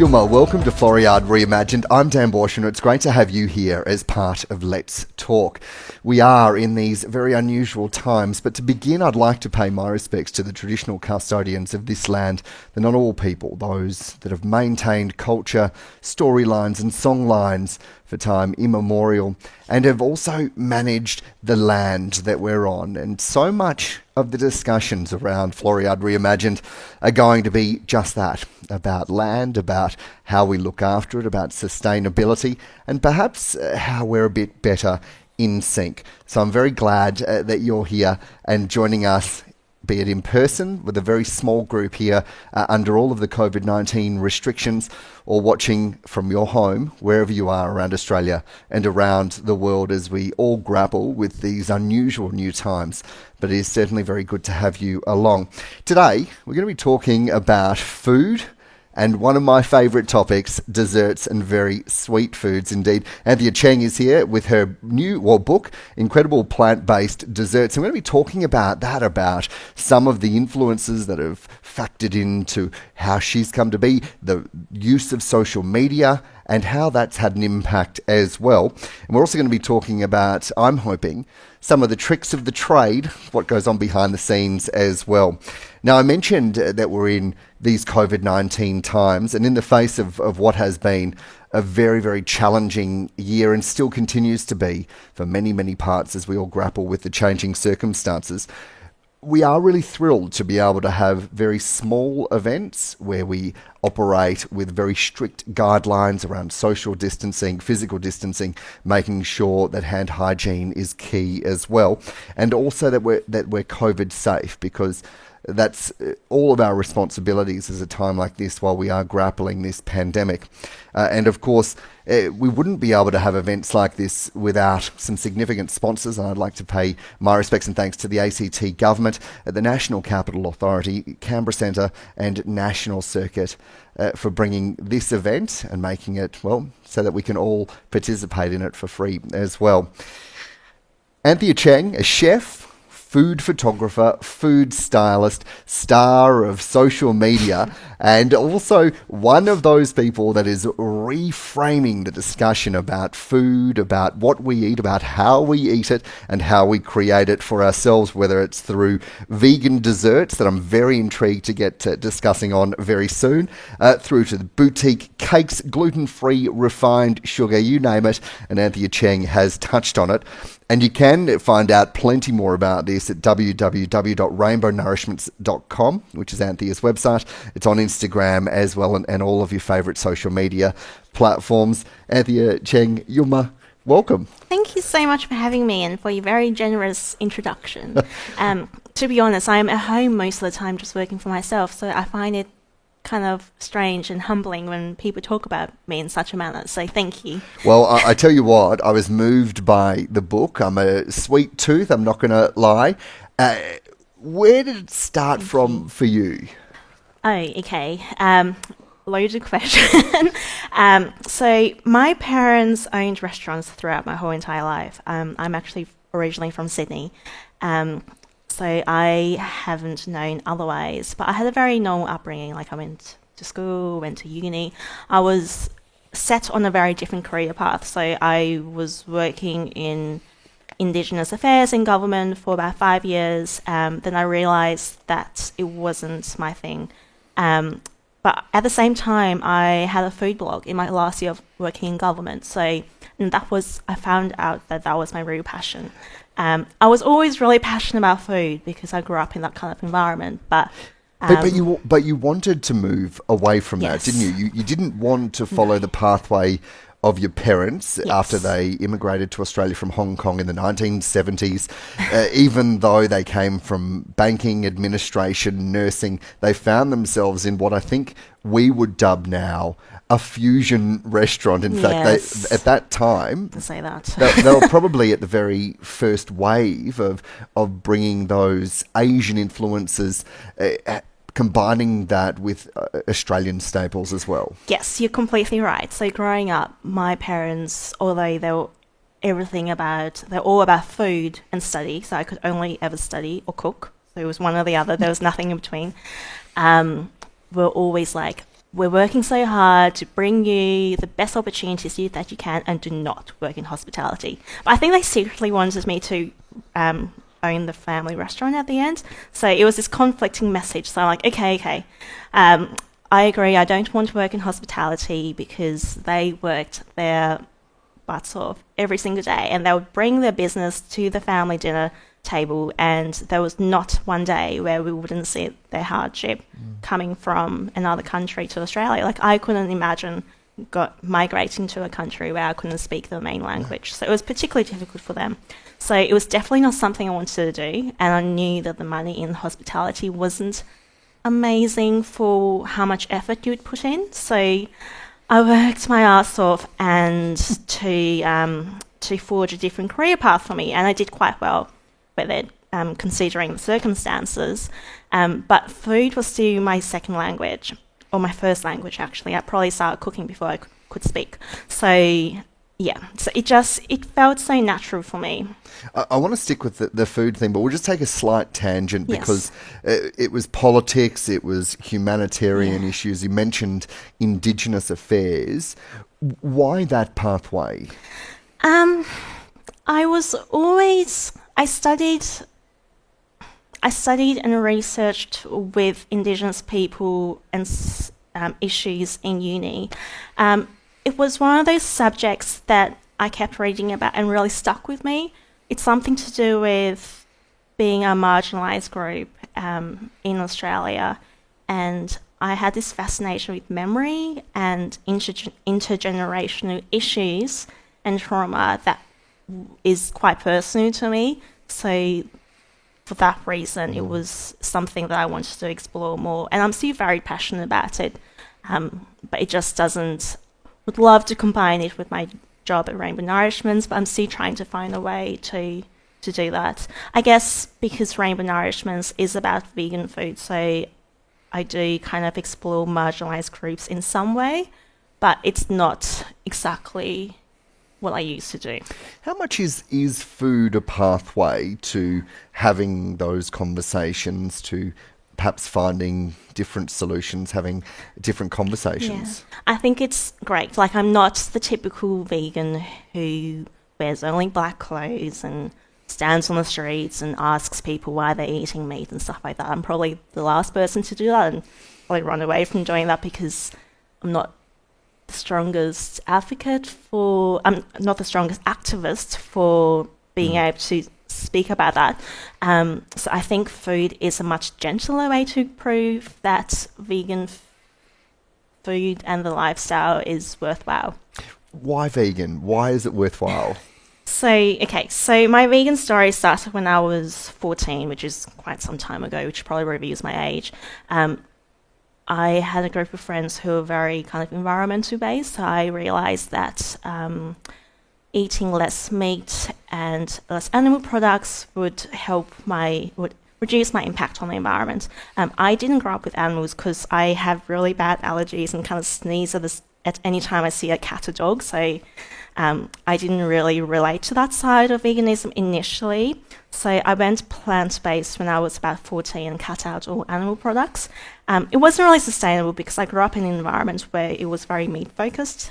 Yuma, welcome to Floriade Reimagined. I'm Dan Bourchier, and it's great to have you here as part of Let's Talk. We are in these very unusual times, but to begin, I'd like to pay my respects to the traditional custodians of this land, the not all people, those that have maintained culture, storylines and songlines for time immemorial, and have also managed the land that we're on. And so much of the discussions around Floriade Reimagined are going to be just that, about land, about how we look after it, about sustainability, and perhaps how we're a bit better in sync. So I'm very glad that you're here and joining us, be it in person with a very small group here under all of the COVID-19 restrictions, or watching from your home, wherever you are around Australia and around the world as we all grapple with these unusual new times. But it is certainly very good to have you along. Today, we're going to be talking about food, and one of my favourite topics, desserts and very sweet foods indeed. Anthea Chang is here with her new book, Incredible Plant-Based Desserts. And we're going to be talking about that, about some of the influences that have factored into how she's come to be, the use of social media, and how that's had an impact as well. And we're also going to be talking about, I'm hoping, some of the tricks of the trade, what goes on behind the scenes as well. Now, I mentioned that we're in these COVID-19 times, and in the face of what has been a very, very challenging year and still continues to be for many, many parts as we all grapple with the changing circumstances, we are really thrilled to be able to have very small events where we operate with very strict guidelines around social distancing, physical distancing, making sure that hand hygiene is key as well, and also that we're COVID safe, because that's all of our responsibilities as a time like this while we are grappling this pandemic. And of course, we wouldn't be able to have events like this without some significant sponsors. And I'd like to pay my respects and thanks to the ACT Government, the National Capital Authority, Canberra Centre and National Circuit for bringing this event and making it, well, so that we can all participate in it for free as well. Anthea Chang, a chef, food photographer, food stylist, star of social media, and also one of those people that is reframing the discussion about food, about what we eat, about how we eat it, and how we create it for ourselves, whether it's through vegan desserts that I'm very intrigued to get discussing on very soon, through to the boutique cakes, gluten-free, refined sugar, you name it, and Anthea Chang has touched on it. And you can find out plenty more about this at www.rainbownourishments.com, which is Anthea's website. It's on Instagram as well, and all of your favourite social media platforms. Anthea Chang, Yuma, welcome. Thank you so much for having me and for your very generous introduction. To be honest, I'm at home most of the time just working for myself, so I find it kind of strange and humbling when people talk about me in such a manner, so thank you. Well, I tell you what, I was moved by the book. I'm a sweet tooth, I'm not going to lie. Where did it start from for you? Oh, okay. Loaded question. So my parents owned restaurants throughout my whole entire life. I'm actually originally from Sydney. So I haven't known otherwise, but I had a very normal upbringing. Like, I went to school, went to uni. I was set on a very different career path. So I was working in Indigenous affairs in government for about 5 years. Then I realised that it wasn't my thing. But at the same time, I had a food blog in my last year of working in government. I found out that was my real passion. I was always really passionate about food because I grew up in that kind of environment. But you wanted to move away from that, didn't you? You didn't want to follow the pathway of your parents after they immigrated to Australia from Hong Kong in the 1970s. Even though they came from banking, administration, nursing, they found themselves in what I think we would dub now a fusion restaurant. In fact, they, at that time, to say that. they were probably at the very first wave of bringing those Asian influences, combining that with Australian staples as well. Yes, you're completely right. So growing up, my parents, although they were they're all about food and study, so I could only ever study or cook. So it was one or the other. There was nothing in between. We're always like, we're working so hard to bring you the best opportunities that you can, and do not work in hospitality. But I think they secretly wanted me to own the family restaurant at the end. So it was this conflicting message. So I'm like, okay. I agree, I don't want to work in hospitality, because they worked their butts off every single day, and they would bring their business to the family dinner table, and there was not one day where we wouldn't see their hardship coming from another country to Australia. Like, I couldn't imagine migrating to a country where I couldn't speak the main language. So it was particularly difficult for them. So it was definitely not something I wanted to do, and I knew that the money in hospitality wasn't amazing for how much effort you would put in. So I worked my ass off and to forge a different career path for me, and I did quite well with it, considering the circumstances. But food was still my second language, or my first language actually. I probably started cooking before I could speak. So yeah, so it felt so natural for me. I want to stick with the food thing, but we'll just take a slight tangent, Yes. because it was politics, it was humanitarian issues. You mentioned Indigenous affairs. Why that pathway? I studied and researched with Indigenous people and issues in uni. It was one of those subjects that I kept reading about and really stuck with me. It's something to do with being a marginalised group in Australia, and I had this fascination with memory and intergenerational issues and trauma that is quite personal to me. So for that reason, it was something that I wanted to explore more, and I'm still very passionate about it, but it just doesn't. Would love to combine it with my job at Rainbow Nourishments, but I'm still trying to find a way to do that. I guess because Rainbow Nourishments is about vegan food, so I do kind of explore marginalised groups in some way, but it's not exactly what I used to do. How much is food a pathway to having those conversations, to perhaps finding different solutions, having different conversations? Yeah. I think it's great. Like, I'm not the typical vegan who wears only black clothes and stands on the streets and asks people why they're eating meat and stuff like that. I'm probably the last person to do that, and probably run away from doing that, because I'm not the strongest advocate for... I'm not the strongest activist for being able to speak about that. So I think food is a much gentler way to prove that vegan food and the lifestyle is worthwhile. Why vegan? Why is it worthwhile? So my vegan story started when I was 14, which is quite some time ago, which probably reveals my age. I had a group of friends who were very kind of environmental based, so I realised that eating less meat and less animal products would reduce my impact on the environment. I didn't grow up with animals because I have really bad allergies and kind of sneeze at any time I see a cat or dog, so I didn't really relate to that side of veganism initially. So I went plant-based when I was about 14 and cut out all animal products. It wasn't really sustainable because I grew up in an environment where it was very meat-focused.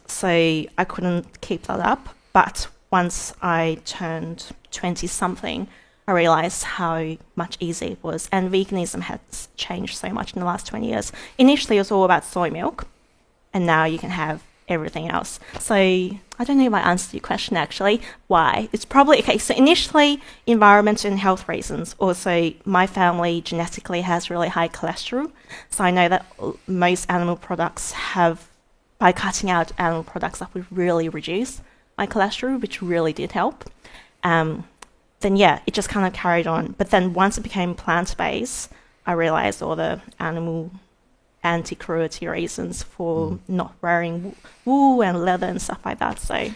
So I couldn't keep that up. But once I turned 20-something, I realised how much easier it was. And veganism has changed so much in the last 20 years. Initially, it was all about soy milk, and now you can have everything else. So I don't know if I answered your question, actually. Why? It's probably... Okay, so initially, environment and health reasons. Also, my family genetically has really high cholesterol. So I know that most animal products have... By cutting out animal products, that would really reduce my cholesterol, which really did help. Then, yeah, it just kind of carried on. But then once it became plant-based, I realised all the animal anti-cruelty reasons for not wearing wool and leather and stuff like that. So,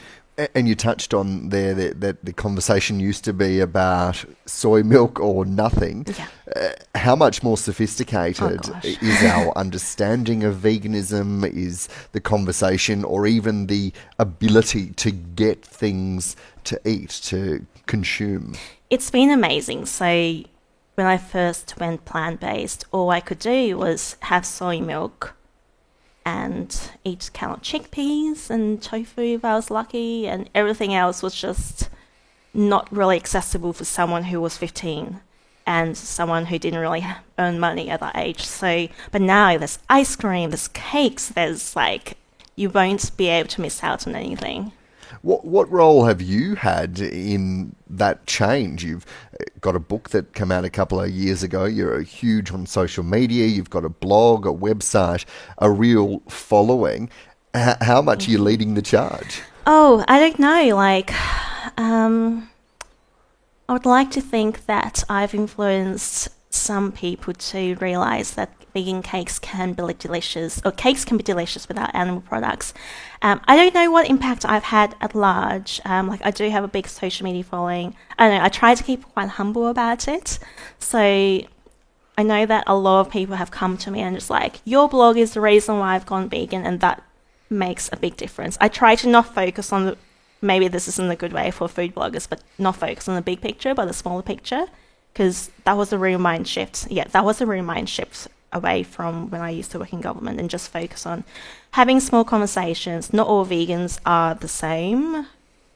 and you touched on there that the conversation used to be about soy milk or nothing. Yeah. How much more sophisticated is our understanding of veganism, is the conversation, or even the ability to get things to eat, to consume? It's been amazing. So when I first went plant-based, all I could do was have soy milk and eat kind of chickpeas and tofu if I was lucky, and everything else was just not really accessible for someone who was 15 and someone who didn't really earn money at that age. So, but now there's ice cream, there's cakes, there's like, you won't be able to miss out on anything. What role have you had in that change? You've got a book that came out a couple of years ago. You're huge on social media. You've got a blog, a website, a real following. How much are you leading the charge? Oh, I don't know. Like, I would like to think that I've influenced some people to realise that vegan cakes can be delicious, or cakes can be delicious without animal products. I don't know what impact I've had at large. Like, I do have a big social media following. I don't know, I try to keep quite humble about it. So I know that a lot of people have come to me and just like, your blog is the reason why I've gone vegan, and that makes a big difference. I try to not focus on maybe this isn't a good way for food bloggers, but not focus on the big picture, but the smaller picture, because that was a real mind shift. Yeah, that was a real mind shift away from when I used to work in government, and just focus on having small conversations. Not all vegans are the same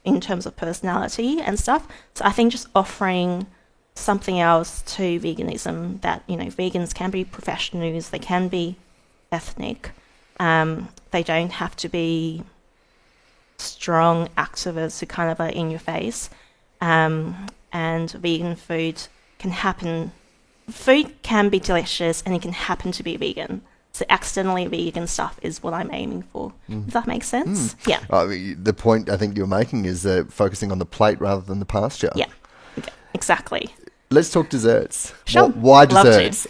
in terms of personality and stuff. So I think just offering something else to veganism, that, you know, vegans can be professionals, they can be ethnic, they don't have to be strong activists who kind of are in your face, and vegan food can be delicious, and it can happen to be vegan. So accidentally vegan stuff is what I'm aiming for. Does that make sense? Yeah. The point I think you're making is focusing on the plate rather than the pasture. Yeah, exactly. Let's talk desserts. Sure. Why desserts?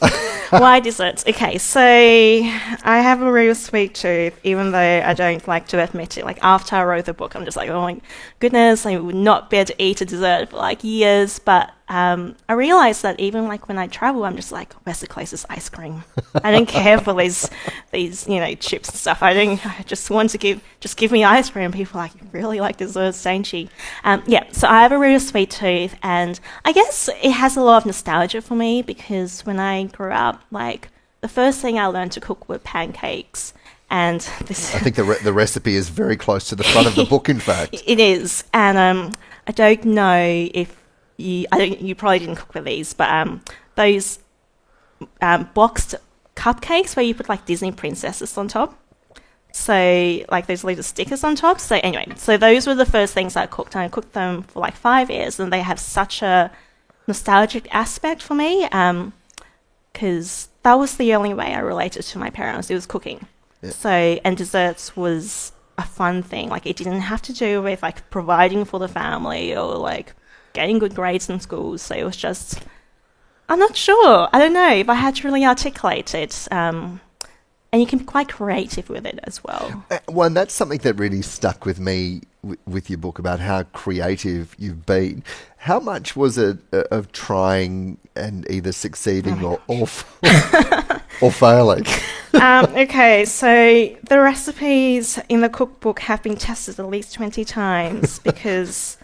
Why desserts? Okay, so I have a real sweet tooth, even though I don't like to admit it. Like, after I wrote the book, I'm just like, oh my goodness, I would not be able to eat a dessert for like years. But I realized that even like when I travel, I'm just like, where's the closest ice cream? I don't care for these chips and stuff. I just want to give me ice cream. People are like, you really like desserts, don't you? So I have a real sweet tooth, and I guess it has a lot of nostalgia for me, because when I grew up, like, the first thing I learned to cook were pancakes. And this, I think the recipe is very close to the front of the book, in fact. It is. And I don't know if you probably didn't cook with these, but those boxed cupcakes where you put like Disney princesses on top. So like those little stickers on top. So anyway, so those were the first things I cooked, and I cooked them for like 5 years, and they have such a nostalgic aspect for me, because that was the only way I related to my parents. It was cooking. Yeah. So, and desserts was a fun thing. Like, it didn't have to do with like providing for the family or like getting good grades in school. So it was just, I'm not sure. I don't know if I had to really articulate it. And you can be quite creative with it as well. Well, and that's something that really stuck with me with your book, about how creative you've been. How much was it of trying and either succeeding or failing? Okay, so the recipes in the cookbook have been tested at least 20 times, because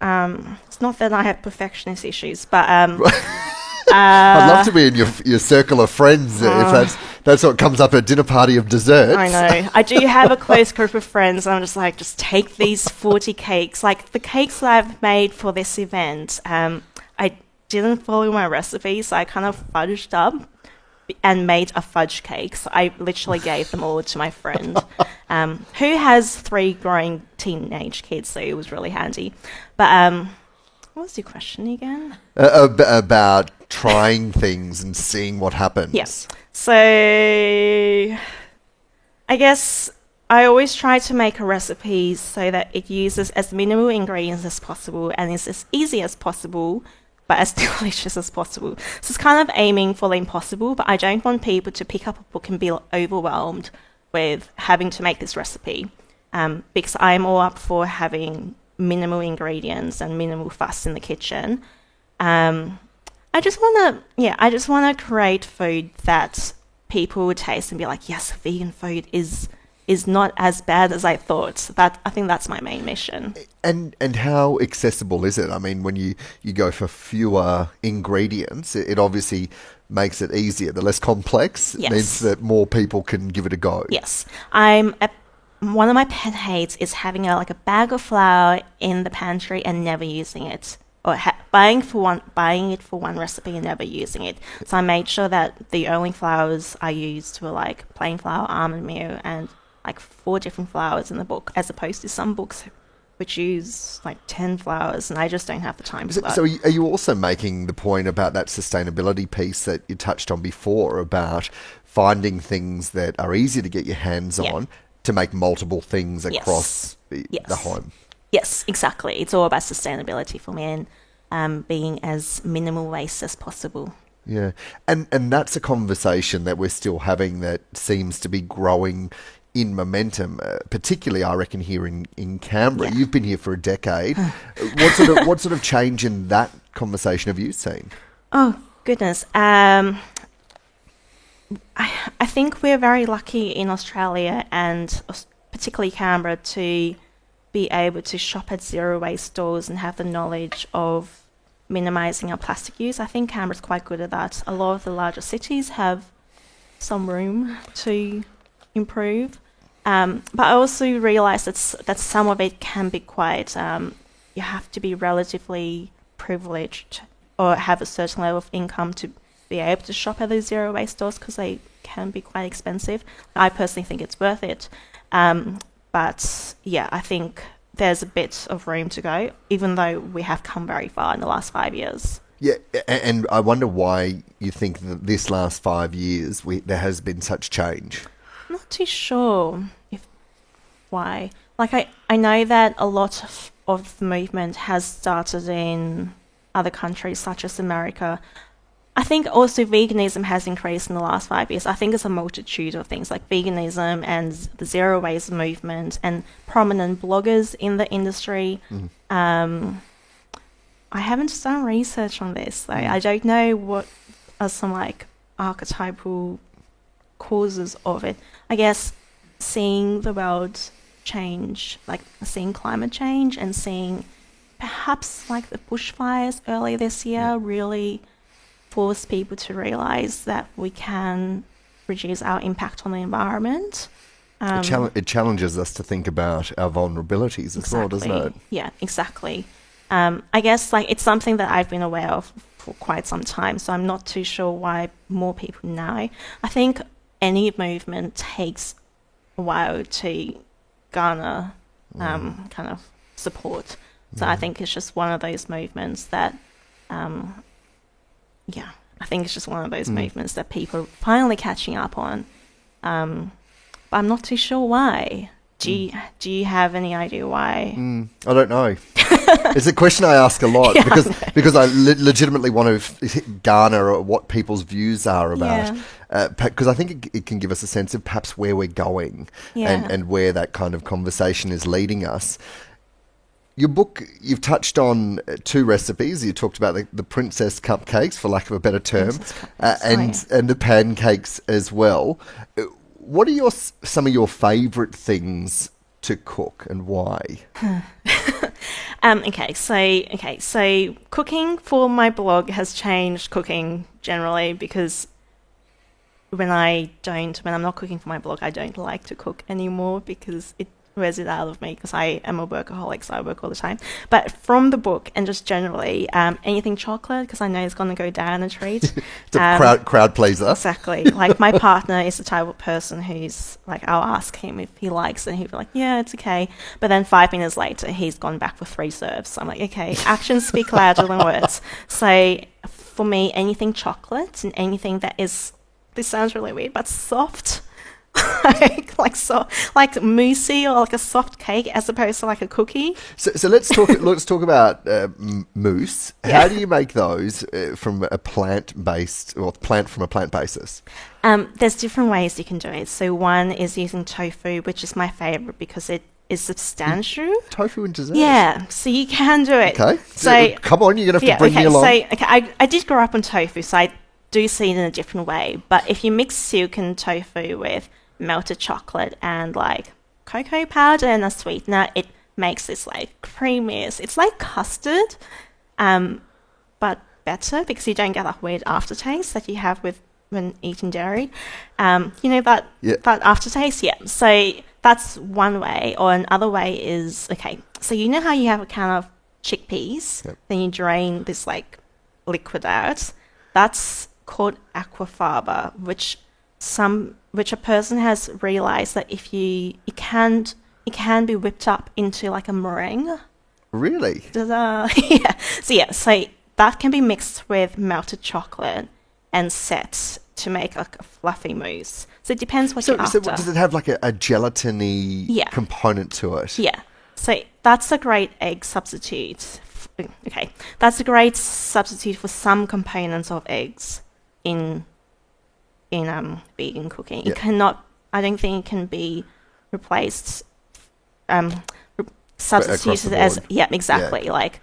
it's not that I have perfectionist issues, but I'd love to be in your circle of friends if that's what comes up at a dinner party of desserts. I know. I do have a close group of friends. I'm just like, just take these 40 cakes. Like, the cakes that I've made for this event, I didn't follow my recipe, so I kind of fudged up and made a fudge cake. So I literally gave them all to my friend, who has 3 growing teenage kids, so it was really handy. But what was your question again? About trying things and seeing what happens. Yes. So I guess I always try to make a recipe so that it uses as minimal ingredients as possible and is as easy as possible, but as delicious as possible. So it's kind of aiming for the impossible, but I don't want people to pick up a book and be overwhelmed with having to make this recipe, because I'm all up for having minimal ingredients and minimal fuss in the kitchen. I just want to create food that people would taste and be like, yes, vegan food is is not as bad as I thought. I think that's my main mission. And how accessible is it? I mean, when you go for fewer ingredients, it obviously makes it easier. The less complex means that more people can give it a go. Yes. One of my pet hates is having a bag of flour in the pantry and never using it, or buying it for one recipe and never using it. So I made sure that the only flours I used were like plain flour, almond meal, and like 4 different flours in the book, as opposed to some books which use like 10 flours, and I just don't have the time for that. So are you also making the point about that sustainability piece that you touched on before, about finding things that are easy to get your hands on to make multiple things across the home? Yes, exactly. It's all about sustainability for me, and being as minimal waste as possible. Yeah, and that's a conversation that we're still having that seems to be growing in momentum, particularly I reckon here in Canberra. You've been here for a decade. What sort of change in that conversation have you seen? Oh goodness, I think we're very lucky in Australia, and particularly Canberra, to be able to shop at zero waste stores and have the knowledge of minimising our plastic use. I think Canberra's quite good at that. A lot of the larger cities have some room to improve. But I also realise that some of it can be quite, you have to be relatively privileged or have a certain level of income to be able to shop at those zero waste stores, because they can be quite expensive. I personally think it's worth it. But yeah, I think there's a bit of room to go, even though we have come very far in the last 5 years. Yeah, and I wonder why you think that this last 5 years there has been such change. Not too sure why. Like I know that a lot of the movement has started in other countries such as America. I think also veganism has increased in the last 5 years. I think it's a multitude of things, like veganism and the zero waste movement and prominent bloggers in the industry. I haven't done research on this though. I don't know what are some like archetypal causes of it. I guess seeing the world change, like seeing climate change and seeing perhaps like the bushfires earlier this year really forced people to realise that we can reduce our impact on the environment. It challenges us to think about our vulnerabilities as well, doesn't it? Yeah, exactly. I guess like it's something that I've been aware of for quite some time, so I'm not too sure why more people know. I think any movement takes a while to garner kind of support. So I think it's just one of those movements that, I think it's just one of those movements that people are finally catching up on. But I'm not too sure why. Do you have any idea why? I don't know. It's a question I ask a lot because I legitimately want to garner what people's views are about. Because I think it can give us a sense of perhaps where we're going and where that kind of conversation is leading us. Your book, you've touched on 2 recipes. You talked about the princess cupcakes, for lack of a better term, and the pancakes as well. What are some of your favourite things to cook, and why? So cooking for my blog has changed cooking generally, because when I'm not cooking for my blog, I don't like to cook anymore because it wears it out of me, because I am a workaholic, so I work all the time. But from the book and just generally, anything chocolate, because I know it's going to go down a treat. It's a crowd pleaser. Exactly. Like my partner is the type of person who's like, I'll ask him if he likes it, and he'll be like, yeah, it's okay. But then 5 minutes later, he's gone back for 3 serves. So I'm like, okay, actions speak louder than words. So for me, anything chocolate and anything that is, this sounds really weird, but soft, like mousse or like a soft cake as opposed to like a cookie. So let's talk about mousse. How do you make those from a plant from a plant basis? There's different ways you can do it. So one is using tofu, which is my favorite because it is substantial. Tofu and dessert. Yeah, so you can do it. Okay. So come on, you're gonna have to bring me along. I did grow up on tofu, so I do see it in a different way. But if you mix silken tofu with melted chocolate and like cocoa powder and a sweetener, it makes this like creamy. It's like custard, but better because you don't get that weird aftertaste that you have with when eating dairy. That aftertaste. Yeah. So that's one way, or another way is so you know how you have a can of chickpeas, then you drain this like liquid out. That's called Aquafaba, which a person has realized that if it can be whipped up into like a meringue. Really? Yeah. So that can be mixed with melted chocolate and set to make like a fluffy mousse. So it depends what you're after. So does it have like a gelatiny component to it? Yeah. So that's a great egg substitute. Okay. That's a great substitute for some components of eggs in vegan cooking. It cannot, I don't think it can be replaced, substituted as, exactly. Yeah. Like,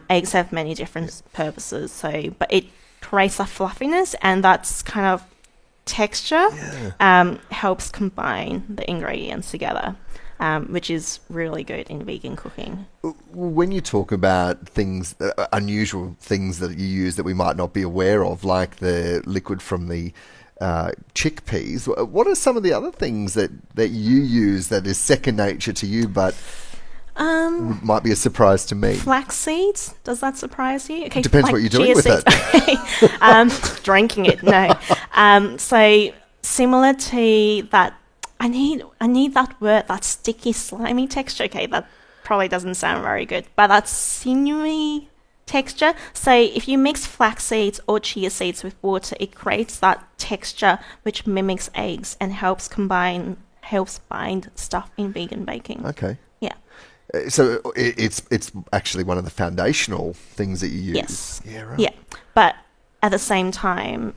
eggs have many different purposes. But it creates a fluffiness, and that's kind of texture, helps combine the ingredients together, which is really good in vegan cooking. When you talk about things, unusual things that you use that we might not be aware of, like the liquid from the chickpeas, what are some of the other things that you use that is second nature to you but might be a surprise to me? Flax seeds, does that surprise you? Okay, depends what you're doing with it. Drinking it, no. So similar to that, I need that word, that sticky, slimy texture. Okay, that probably doesn't sound very good, but that sinewy texture. So if you mix flax seeds or chia seeds with water, it creates that texture which mimics eggs and helps bind stuff in vegan baking. Okay. Yeah. So it's actually one of the foundational things that you use. Yes. Yeah, right. Yeah. But at the same time,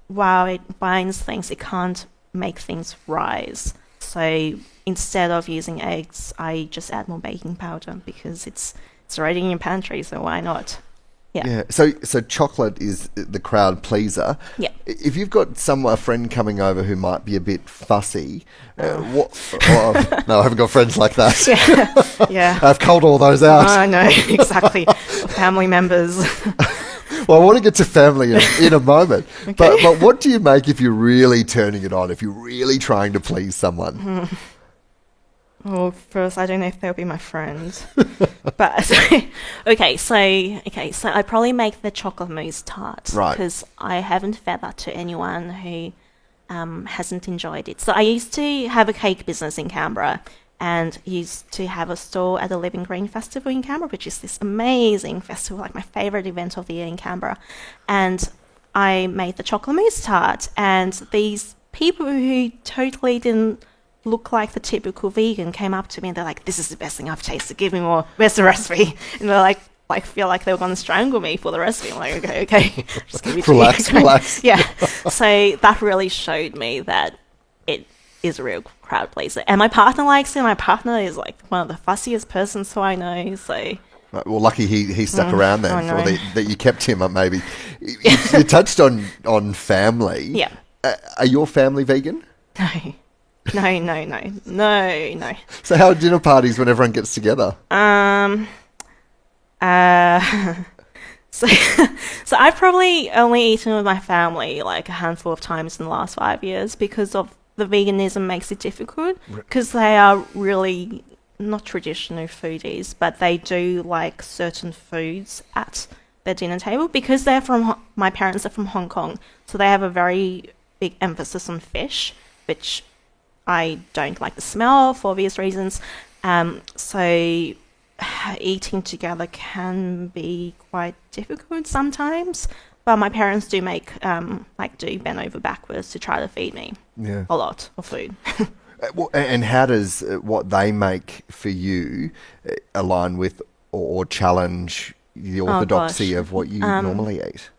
while it binds things, it can't make things rise. So instead of using eggs, I just add more baking powder because it's already in your pantry, so why not? Yeah. So chocolate is the crowd pleaser. Yeah. If you've got a friend coming over who might be a bit fussy, no, I haven't got friends like that. Yeah. I've culled all those out. I know, exactly. Family members. Well, I want to get to family in a moment. Okay. But what do you make if you're really turning it on, if you're really trying to please someone? Well, first, I don't know if they'll be my friends. But, so I probably make the chocolate mousse tart. Right. Because I haven't fed that to anyone who hasn't enjoyed it. So I used to have a cake business in Canberra and used to have a stall at the Living Green Festival in Canberra, which is this amazing festival, like my favourite event of the year in Canberra. And I made the chocolate mousse tart, and these people who totally didn't look like the typical vegan came up to me and they're like, "This is the best thing I've tasted, give me more, where's the recipe?" And they're like feel like they were going to strangle me for the recipe. I'm like, okay, just give me relax. Yeah. So that really showed me that it is a real crowd pleaser, and my partner likes it. My partner is like one of the fussiest persons who I know, so right, well, lucky he stuck around then, or that you kept him up. Maybe you touched on family. Yeah. Are your family vegan? No. So how are dinner parties when everyone gets together? So I've probably only eaten with my family like a handful of times in the last 5 years because of the veganism makes it difficult, because they are really not traditional foodies, but they do like certain foods at their dinner table because my parents are from Hong Kong, so they have a very big emphasis on fish, which I don't like the smell for obvious reasons. So eating together can be quite difficult sometimes. But my parents do make, do bend over backwards to try to feed me a lot of food. And how does what they make for you align with or challenge the orthodoxy of what you normally eat?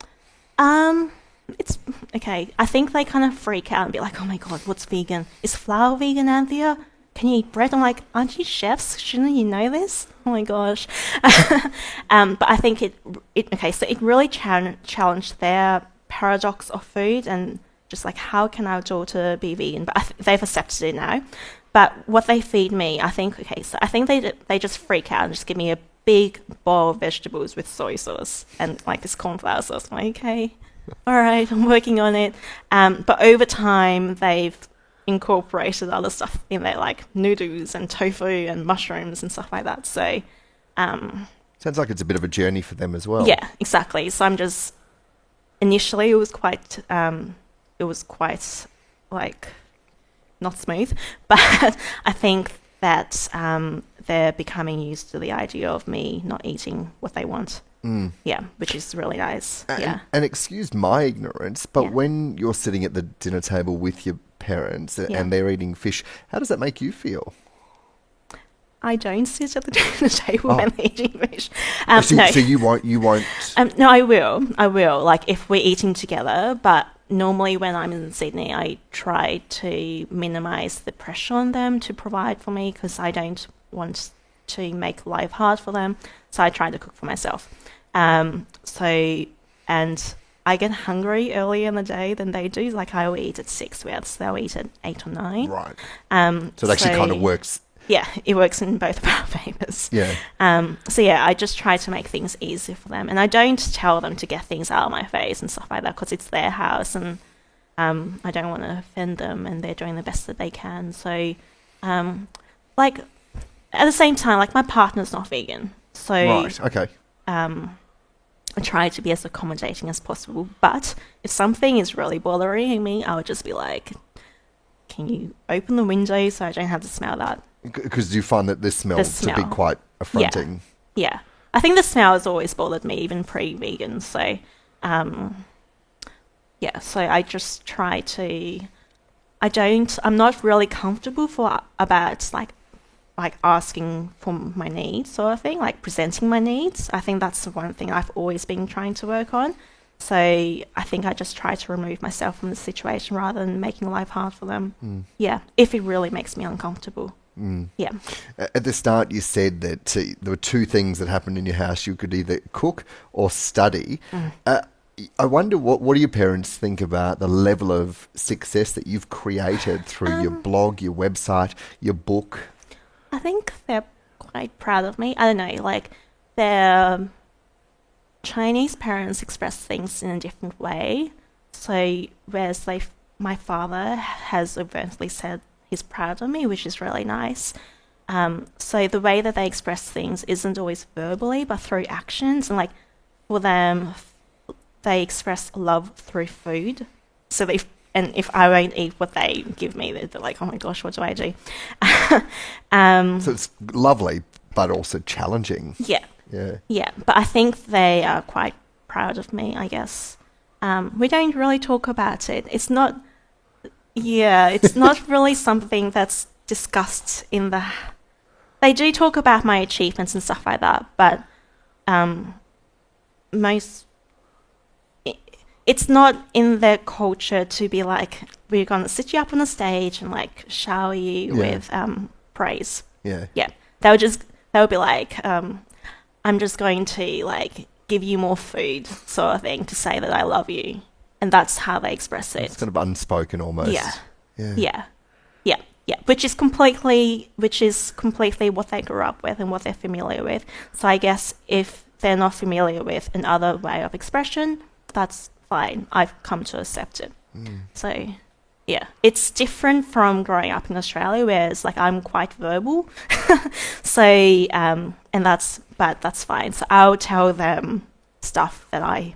It's okay. I think they kind of freak out and be like, "Oh my god, what's vegan? Is flour vegan, Anthea? Can you eat bread?" I'm like, "Aren't you chefs? Shouldn't you know this?" Oh my gosh. But I think it really challenged their paradox of food and just like, how can our daughter be vegan? But they've accepted it now. But what they feed me, I think they just freak out and just give me a big bowl of vegetables with soy sauce and like this cornflower sauce. I'm like, okay, all right, I'm working on it. But over time, they've incorporated other stuff in there, like noodles and tofu and mushrooms and stuff like that. So, sounds like it's a bit of a journey for them as well. Yeah, exactly. So I'm just initially it was quite like not smooth, but I think that they're becoming used to the idea of me not eating what they want. Yeah, which is really nice. And excuse my ignorance, but when you're sitting at the dinner table with your parents and they're eating fish, how does that make you feel? I don't sit at the dinner table when they're eating fish. So you won't? No, I will. Like if we're eating together, but normally when I'm in Sydney, I try to minimise the pressure on them to provide for me because I don't want to make life hard for them. So I try to cook for myself. And I get hungry earlier in the day than they do. Like I will eat at 6, whereas they'll eat at 8 or 9. Right. So it actually kind of works. Yeah, it works in both of our favours. Yeah. I just try to make things easy for them. And I don't tell them to get things out of my face and stuff like that because it's their house and I don't want to offend them and they're doing the best that they can. So, like, at the same time, like, my partner's not vegan. So, right, okay. I try to be as accommodating as possible. But if something is really bothering me, I would just be like, can you open the window so I don't have to smell that? Because you find that the smell to be quite affronting. Yeah. I think the smell has always bothered me, even pre-vegan. So, so I just try to... I'm not really comfortable about asking for my needs sort of thing, like presenting my needs. I think that's the one thing I've always been trying to work on. So I think I just try to remove myself from the situation rather than making life hard for them. Yeah, if it really makes me uncomfortable. Yeah. At the start, you said that there were 2 things that happened in your house. You could either cook or study. I wonder, what do your parents think about the level of success that you've created through your blog, your website, your book? I think they're quite proud of me. I don't know, like their Chinese parents express things in a different way. So whereas my father has overtly said he's proud of me, which is really nice. So the way that they express things isn't always verbally, but through actions. And like for them, they express love through food. So if I won't eat what they give me, they're like, oh my gosh, what do I do? So it's lovely, but also challenging. Yeah. But I think they are quite proud of me, I guess. We don't really talk about it. It's not really something that's discussed in the... They do talk about my achievements and stuff like that, but it's not in their culture to be like, we're going to sit you up on the stage and like shower you with praise. Yeah. They would be like, I'm just going to like give you more food sort of thing to say that I love you. And that's how they express it. It's kind of unspoken almost. Yeah. Which is completely what they grew up with and what they're familiar with. So I guess if they're not familiar with another way of expression, that's fine. I've come to accept it. So yeah, it's different from growing up in Australia, whereas like I'm quite verbal. So that's fine. So I'll tell them stuff that I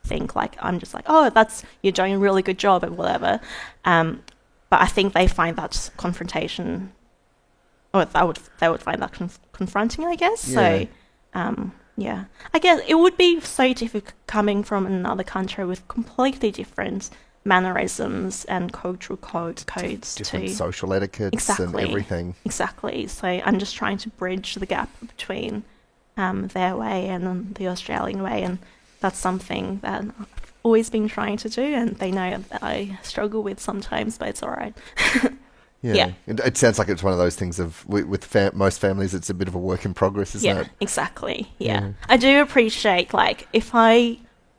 think, like I'm just like, oh, you're doing a really good job and whatever. But I think they find that confrontation, or they would find that confronting, I guess. Yeah. So I guess it would be so difficult coming from another country with completely different mannerisms and cultural codes different social etiquettes and everything. Exactly. So I'm just trying to bridge the gap between their way and the Australian way, and that's something that I've always been trying to do, and they know that I struggle with sometimes, but it's all right. Yeah. It sounds like it's one of those things of with most families, it's a bit of a work in progress, isn't it? Exactly. Yeah. I do appreciate, like, if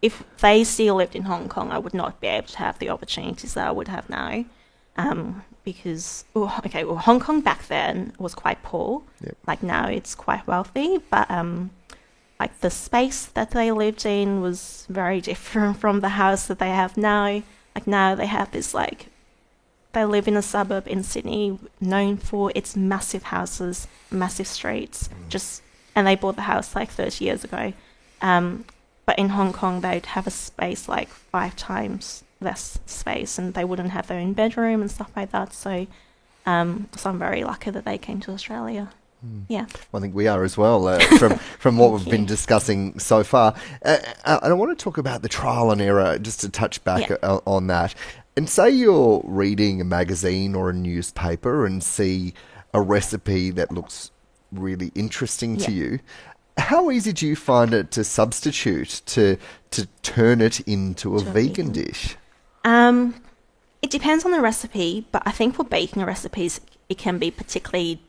if they still lived in Hong Kong, I would not be able to have the opportunities that I would have now. Because, Hong Kong back then was quite poor. Yep. Like now it's quite wealthy, but like the space that they lived in was very different from the house that they have now. Like now they have this they live in a suburb in Sydney known for its massive houses, massive streets, and they bought the house 30 years ago. But in Hong Kong, they'd have a space 5 times less space, and they wouldn't have their own bedroom and stuff like that. So, I'm very lucky that they came to Australia. Yeah. Well, I think we are as well, from what we've been discussing so far. And I want to talk about the trial and error, just to touch back on that. And say you're reading a magazine or a newspaper and see a recipe that looks really interesting to you. How easy do you find it to substitute, to turn it into a vegan dish? It depends on the recipe, but I think for baking recipes, it can be particularly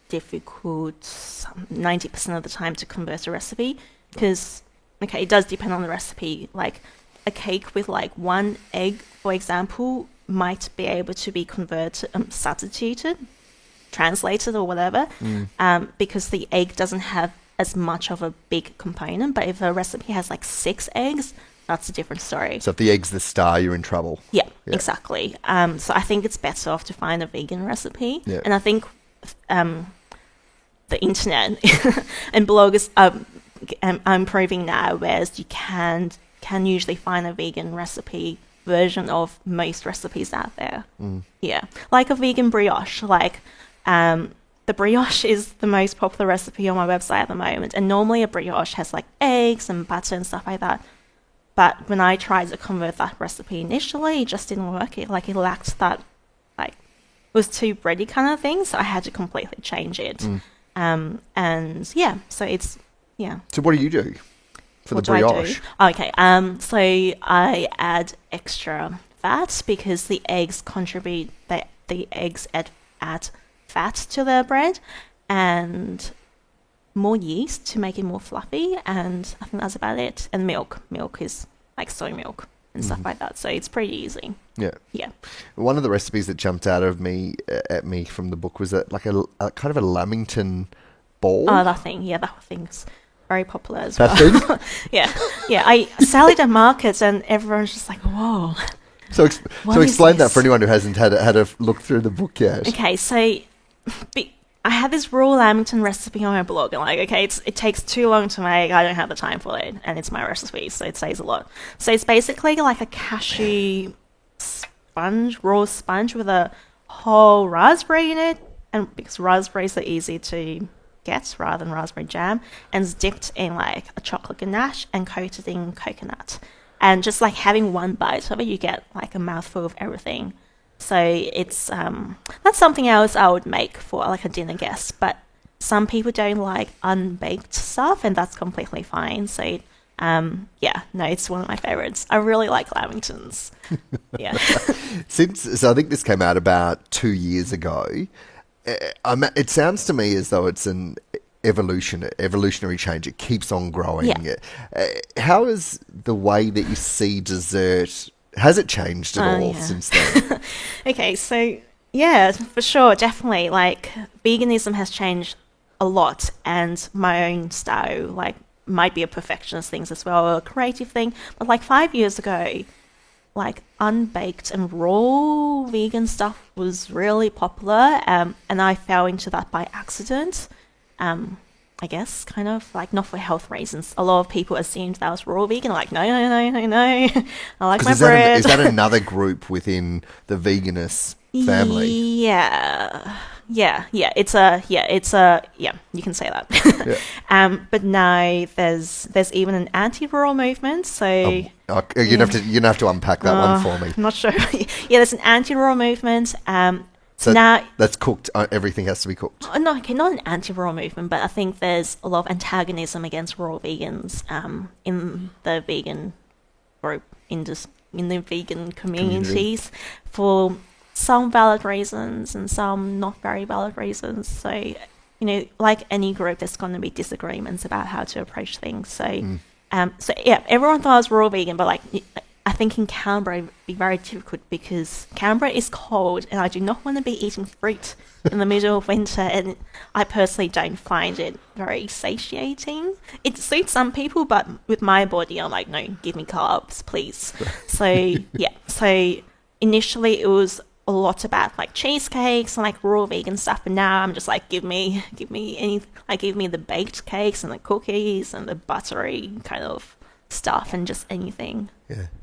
difficult 90% of the time to convert a recipe, because, it does depend on the recipe. Like a cake with 1 egg, for example, might be able to be converted, substituted, translated or whatever, because the egg doesn't have as much of a big component. But if a recipe has 6 eggs, that's a different story. So if the egg's the star, you're in trouble. Yeah. Exactly. So I think it's better off to find a vegan recipe. Yeah. And I think the internet and bloggers are improving now, whereas you can usually find a vegan recipe version of most recipes out there. Yeah. Like a vegan brioche. The brioche is the most popular recipe on my website at the moment. And normally a brioche has eggs and butter and stuff like that. But when I tried to convert that recipe initially, it just didn't work. It lacked that, it was too bready kind of thing. So I had to completely change it. So it's, So what do you do for the brioche? Okay. So I add extra fat because the eggs contribute, the eggs add fat to the bread, and more yeast to make it more fluffy, and I think that's about it. And milk is soy milk and stuff like that, so it's pretty easy. Yeah. One of the recipes that jumped out of me from the book was a kind of a Lamington Ball. Oh, that thing's very popular as that well. Thing? yeah I sell it at markets and everyone's just whoa. So explain that for anyone who hasn't had a look through the book yet. Okay, so I had this raw Lamington recipe on my blog, and it takes too long to make. I don't have the time for it, and it's my recipe, so it says a lot. So it's basically like a cashew raw sponge with a whole raspberry in it, and because raspberries are easy to get rather than raspberry jam, and it's dipped in a chocolate ganache and coated in coconut. And just having one bite of it, you get a mouthful of everything. So it's that's something else I would make for a dinner guest. But some people don't like unbaked stuff, and that's completely fine. So it's one of my favorites. I really like Lamingtons. Yeah. So I think this came out about 2 years ago. It sounds to me as though it's an evolutionary change. It keeps on growing. Yeah. How is the way that you see dessert? Has it changed at all since then? Okay, so yeah, for sure, definitely. Veganism has changed a lot, and my own style might be a perfectionist thing as well, or a creative thing. But 5 years ago, unbaked and raw vegan stuff was really popular, and I fell into that by accident. I guess, kind of, not for health reasons. A lot of people assumed that I was raw vegan. No. I like my bread. Is that another group within the veganist family? Yeah. It's a you can say that. But now there's even an anti-raw movement. So you're gonna have to unpack that one for me. I'm not sure. There's an anti-raw movement. So now that's cooked. Everything has to be cooked. Not an anti-raw movement, but I think there's a lot of antagonism against raw vegans in the vegan group, in the vegan communities, for some valid reasons and some not very valid reasons. So, like any group, there's going to be disagreements about how to approach things. So, So yeah, everyone thought I was raw vegan, but like I think in Canberra it'd be very difficult because Canberra is cold and I do not want to be eating fruit in the middle of winter, and I personally don't find it very satiating. It suits some people, but with my body I'm like, no, give me carbs, please. So yeah, so initially it was a lot about like cheesecakes and like raw vegan stuff, and now I'm just like, give me the baked cakes and the cookies and the buttery kind of stuff and just anything.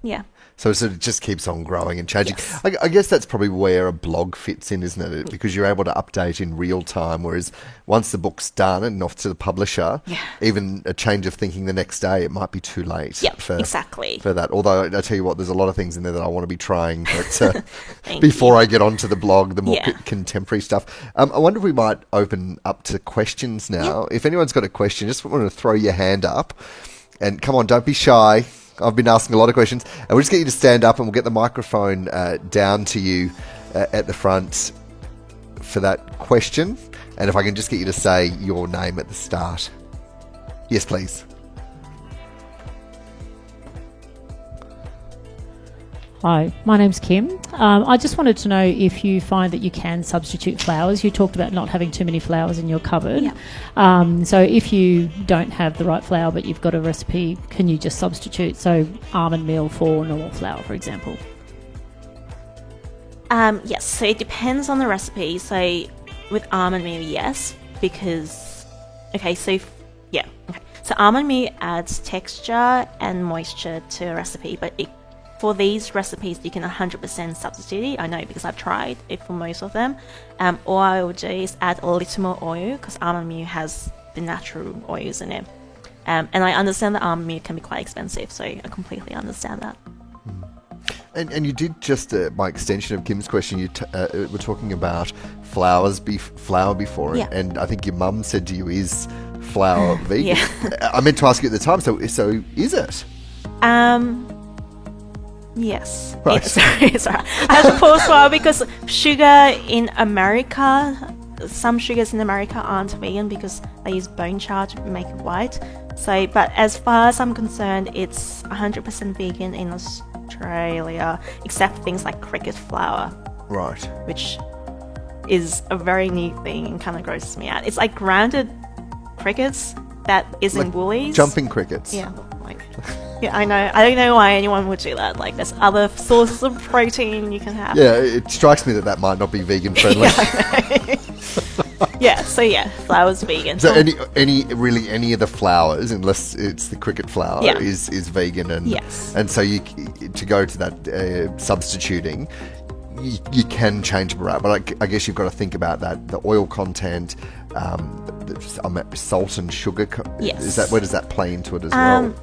Yeah. So it just keeps on growing and changing. Yes. I guess that's probably where a blog fits in, isn't it? Because you're able to update in real time, whereas once the book's done and off to the publisher, even a change of thinking the next day, it might be too late exactly. for that. Although I tell you what, there's a lot of things in there that I want to be trying but before I get onto the blog, the more contemporary stuff. I wonder if we might open up to questions now. If anyone's got a question, just want to throw your hand up. And come on, don't be shy. I've been asking a lot of questions. And we'll just get you to stand up and we'll get the microphone down to you at the front for that question. And if I can just get you to say your name at the start. Yes, please. Hi, my name's Kim. I just wanted to know if you find that you can substitute flowers. You talked about not having too many flowers in your cupboard. So if you don't have the right flour but you've got a recipe, can you just substitute, so almond meal for normal flour, for example? Yes, so it depends on the recipe. So with almond meal, yes, because so almond meal adds texture and moisture to a recipe, but for these recipes, you can 100% substitute it. I know because I've tried it for most of them. All I will do is add a little more oil because almond meal has the natural oils in it. And I understand that almond meal can be quite expensive, so I completely understand that. And you did just, by extension of Kim's question, you were talking about flour before, and I think your mum said to you, is flour vegan? I meant to ask you at the time, so is it? Yes. Right. Sorry. I have to pause for a while because sugar in America, some sugars in America aren't vegan because they use bone char to make it white. So, but as far as I'm concerned, it's 100% vegan in Australia, except things like cricket flour. Right. Which is a very new thing and kind of grosses me out. It's like grounded crickets that is in Woolies. Jumping crickets. Yeah. Yeah, I know. I don't know why anyone would do that. Like, there's other sources of protein you can have. Yeah, it strikes me that might not be vegan friendly. Flour's vegan. So any of the flours, unless it's the cricket flour, is vegan, and so you to go to that substituting. You can change them around, but I guess you've got to think about that, the oil content, salt and sugar. Where does that play into it as well?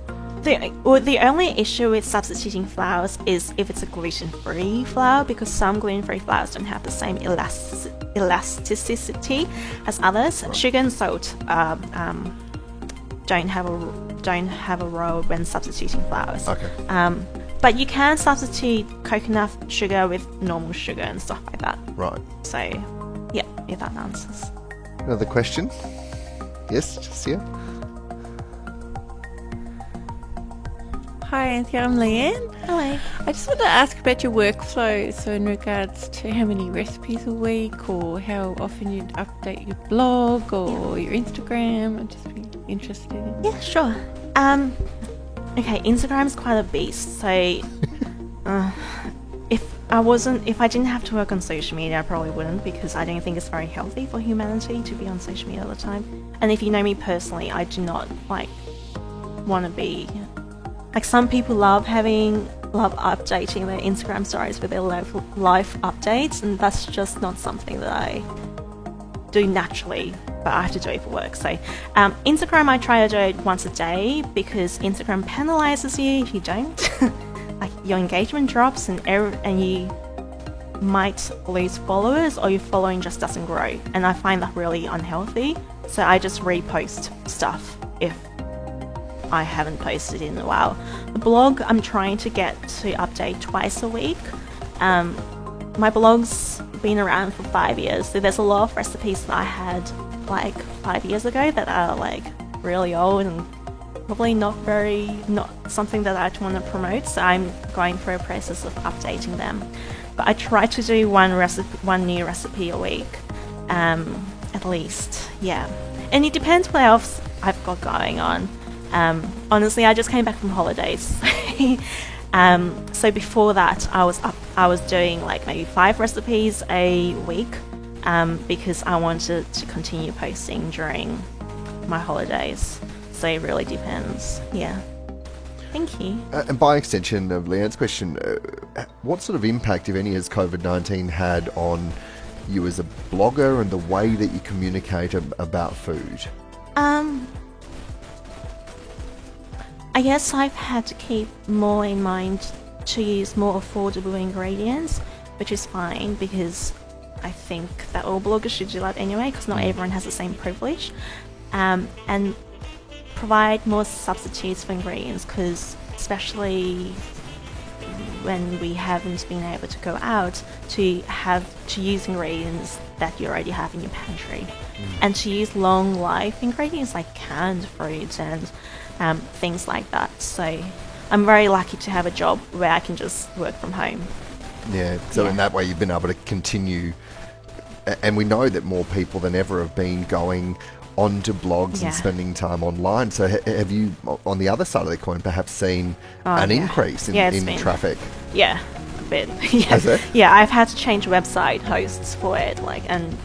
The only issue with substituting flours is if it's a gluten-free flour, because some gluten-free flours don't have the same elasticity as others. Right. Sugar and salt don't have a role when substituting flours. Okay. But you can substitute coconut sugar with normal sugar and stuff like that. Right. So, yeah, if that answers. Another question? Yes, just here. Hi, Anthea, I'm Leanne. Hello. I just want to ask about your workflow, so in regards to how many recipes a week, or how often you'd update your blog or your Instagram. I'd just be interested in. Yeah, sure. Okay, Instagram's quite a beast, so if I didn't have to work on social media, I probably wouldn't, because I don't think it's very healthy for humanity to be on social media all the time. And if you know me personally, I do not want to be. Some people love updating their Instagram stories with their life updates, and that's just not something that I do naturally, but I have to do it for work. So Instagram, I try to do it once a day because Instagram penalizes you if you don't. Your engagement drops and you might lose followers, or your following just doesn't grow, and I find that really unhealthy. So I just repost stuff if I haven't posted in a while. The blog, I'm trying to get to update twice a week. My blog's been around for 5 years, so there's a lot of recipes that I had 5 years ago that are really old and probably not something that I'd want to promote, so I'm going through a process of updating them. But I try to do one new recipe a week, at least, yeah. And it depends what else I've got going on. Honestly, I just came back from holidays. So before that, I was doing like maybe 5 recipes a week, because I wanted to continue posting during my holidays. So it really depends. Yeah. Thank you. And by extension of Leanne's question, what sort of impact, if any, has COVID-19 had on you as a blogger and the way that you communicate about food? I guess I've had to keep more in mind to use more affordable ingredients, which is fine because I think that all bloggers should do that anyway, because not everyone has the same privilege. And provide more substitutes for ingredients, because especially when we haven't been able to go out, to use ingredients that you already have in your pantry, and to use long life ingredients like canned fruits and things like that. So I'm very lucky to have a job where I can just work from home. Yeah, so in that way you've been able to continue, and we know that more people than ever have been going onto blogs and spending time online. So have you, on the other side of the coin, perhaps seen an increase in traffic? Yeah, a bit. Has it? Yeah, I've had to change website hosts for it,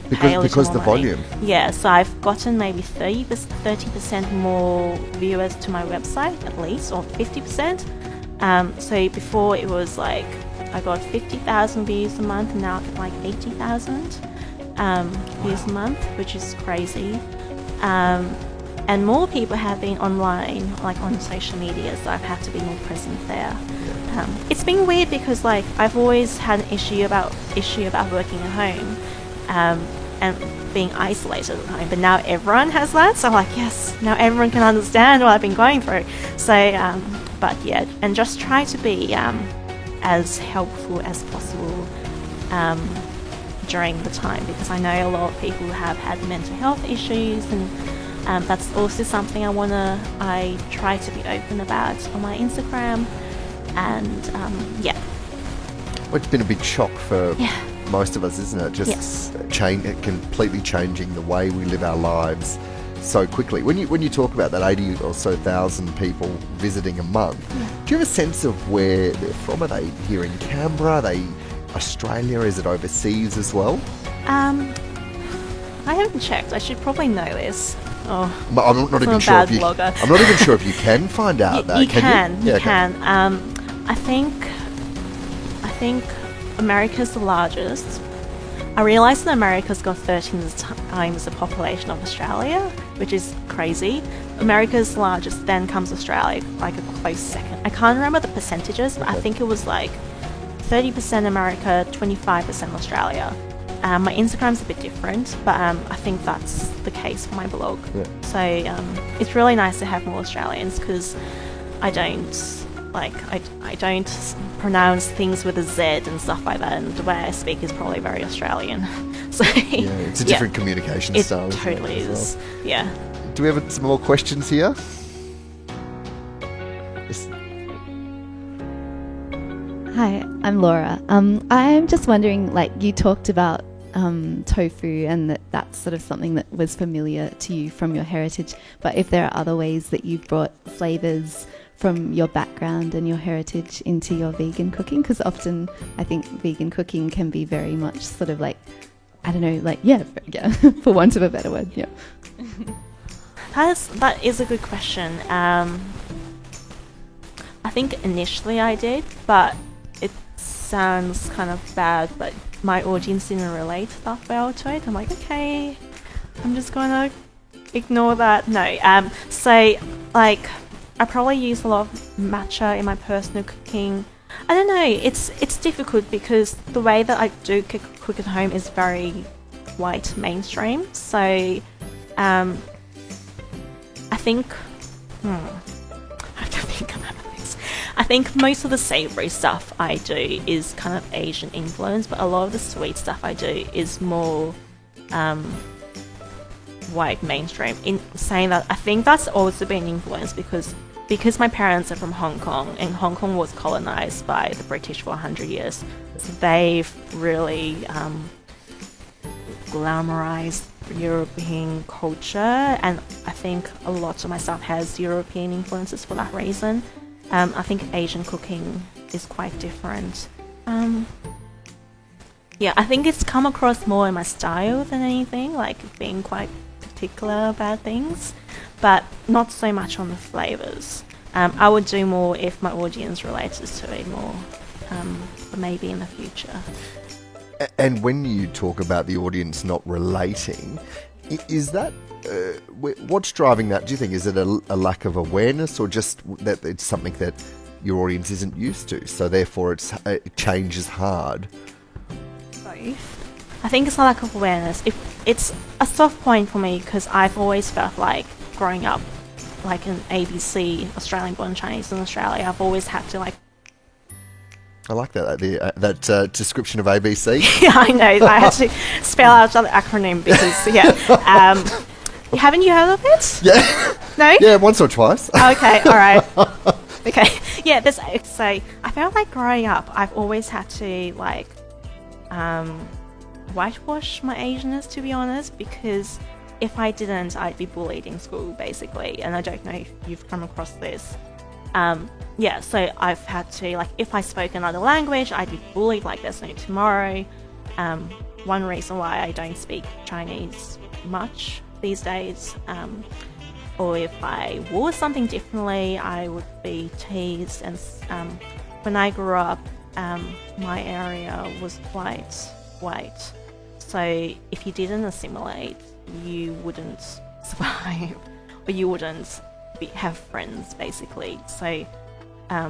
because the volume. Yeah, so I've gotten maybe 30% more viewers to my website at least, or 50%. So before it was like I got 50,000 views a month, and now I get like 80,000 views a month, which is crazy. And more people have been online, like on social media, so I've had to be more present there. It's been weird because like I've always had an issue about working at home, and being isolated at home, but now everyone has that, so I'm like, yes, now everyone can understand what I've been going through. So but yeah, and just try to be as helpful as possible during the time, because I know a lot of people have had mental health issues, and that's also something I try to be open about on my Instagram. And Well, it's been a big shock for most of us, isn't it? Just completely changing the way we live our lives so quickly. When you talk about that 80 or so thousand people visiting a month, do you have a sense of where they're from? Are they here in Canberra? Are they Australia? Is it overseas as well? I haven't checked. I should probably know this. Oh, I'm not even sure if you. I'm not even sure if you can find out that. You can. You can. I think America's the largest. I realise that America's got 13 times the population of Australia, which is crazy. America's largest, then comes Australia, like a close second. I can't remember the percentages, but I think it was like 30% America, 25% Australia. My Instagram's a bit different, but I think that's the case for my blog. So it's really nice to have more Australians, because I don't pronounce things with a Z and stuff like that, and the way I speak is probably very Australian. So it's a different communication style. It totally is. Well. Yeah. Do we have some more questions here? Yes. Hi, I'm Laura. I'm just wondering, like, you talked about tofu, and that's sort of something that was familiar to you from your heritage, but if there are other ways that you've brought flavours from your background and your heritage into your vegan cooking, because often I think vegan cooking can be very much sort of like, I don't know, like, for want of a better word, That is a good question. I think initially I did, but it sounds kind of bad, but my audience didn't relate that well to it. I'm like, okay, I'm just gonna ignore that. No, so like, I probably use a lot of matcha in my personal cooking. I don't know, it's difficult because the way that I do cook at home is very white mainstream. So I think I have to think about this. I think most of the savoury stuff I do is kind of Asian influence, but a lot of the sweet stuff I do is more white mainstream. In saying that, I think that's also been influenced because my parents are from Hong Kong, and Hong Kong was colonized by the British for 100 years. So they've really glamorized European culture, and I think a lot of my stuff has European influences for that reason. I think Asian cooking is quite different. Yeah, I think it's come across more in my style than anything, like being quite particular about things, but not so much on the flavors. I would do more if my audience relates to it more, but maybe in the future. And when you talk about the audience not relating, is that what's driving that? Do you think is it a lack of awareness, or just that it's something that your audience isn't used to, so therefore change is hard? I think it's a lack of awareness. It's a soft point for me because I've always felt like growing up like an ABC, Australian born Chinese in Australia, I've always had to like... I like that description of ABC. Yeah, I know. I had to spell out the acronym because, yeah. Haven't you heard of it? Yeah. No? Yeah, once or twice. Okay, all right. Okay. Yeah, so I felt like growing up, I've always had to like whitewash my Asianness, to be honest, because if I didn't, I'd be bullied in school, basically. And I don't know if you've come across this. Yeah, so I've had to, like, if I spoke another language, I'd be bullied like there's no tomorrow. One reason why I don't speak Chinese much these days, or if I wore something differently, I would be teased. And when I grew up, my area was quite white. So if you didn't assimilate, you wouldn't survive, or you wouldn't have friends, basically. So I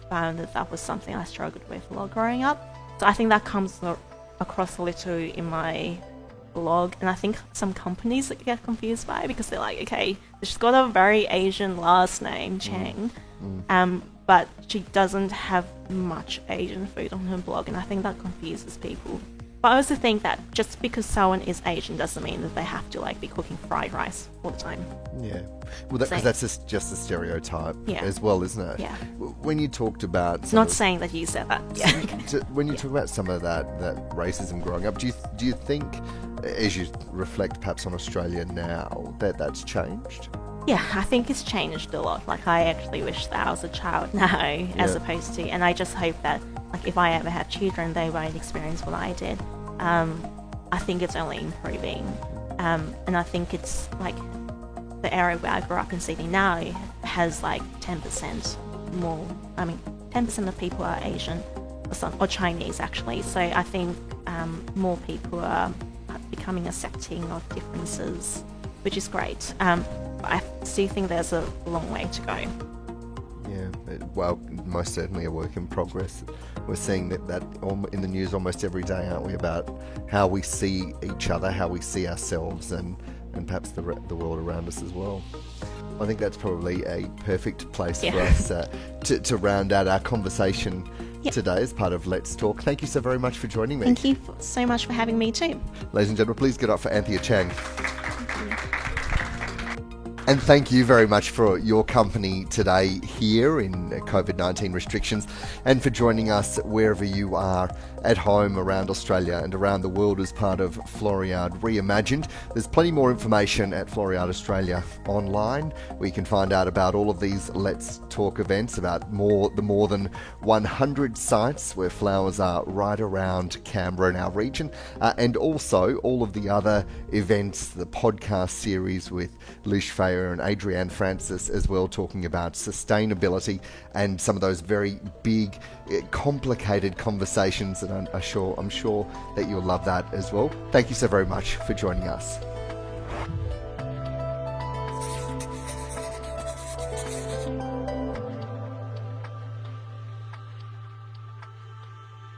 found that was something I struggled with a lot growing up. So I think that comes across a little in my blog, and I think some companies get confused by it because they're like, okay, she's got a very Asian last name, Chang, but she doesn't have much Asian food on her blog, and I think that confuses people. But I also think that just because someone is Asian doesn't mean that they have to like be cooking fried rice all the time. Yeah, well, because that's just a stereotype as well, isn't it? Yeah. When you talked about not saying that you said that. Yeah. When you talk about some of that racism growing up, do you think, as you reflect perhaps on Australia now, that's changed? Yeah, I think it's changed a lot. Like, I actually wish that I was a child now as opposed to, and I just hope that, like, if I ever had children, they won't experience what I did. I think it's only improving. And I think it's, like, the area where I grew up in Sydney now has, like, 10% more, 10% of people are Asian or Chinese, actually. So I think more people are becoming accepting of differences, which is great. I still think there's a long way to go. Yeah, well, most certainly a work in progress. We're seeing that in the news almost every day, aren't we, about how we see each other, how we see ourselves, and perhaps the world around us as well. I think that's probably a perfect place for us to round out our conversation today as part of Let's Talk. Thank you so very much for joining me. Thank you so much for having me too. Ladies and gentlemen, please get up for Anthea Chang. And thank you very much for your company today here in COVID-19 restrictions, and for joining us wherever you are at home around Australia and around the world as part of Floriade Reimagined. There's plenty more information at Floriade Australia online, where you can find out about all of these Let's Talk events, about the more than 100 sites where flowers are right around Canberra in our region, and also all of the other events, the podcast series with Lish Fayer and Adrienne Francis as well, talking about sustainability and some of those very big, complicated conversations, and I'm sure that you'll love that as well. Thank you so very much for joining us.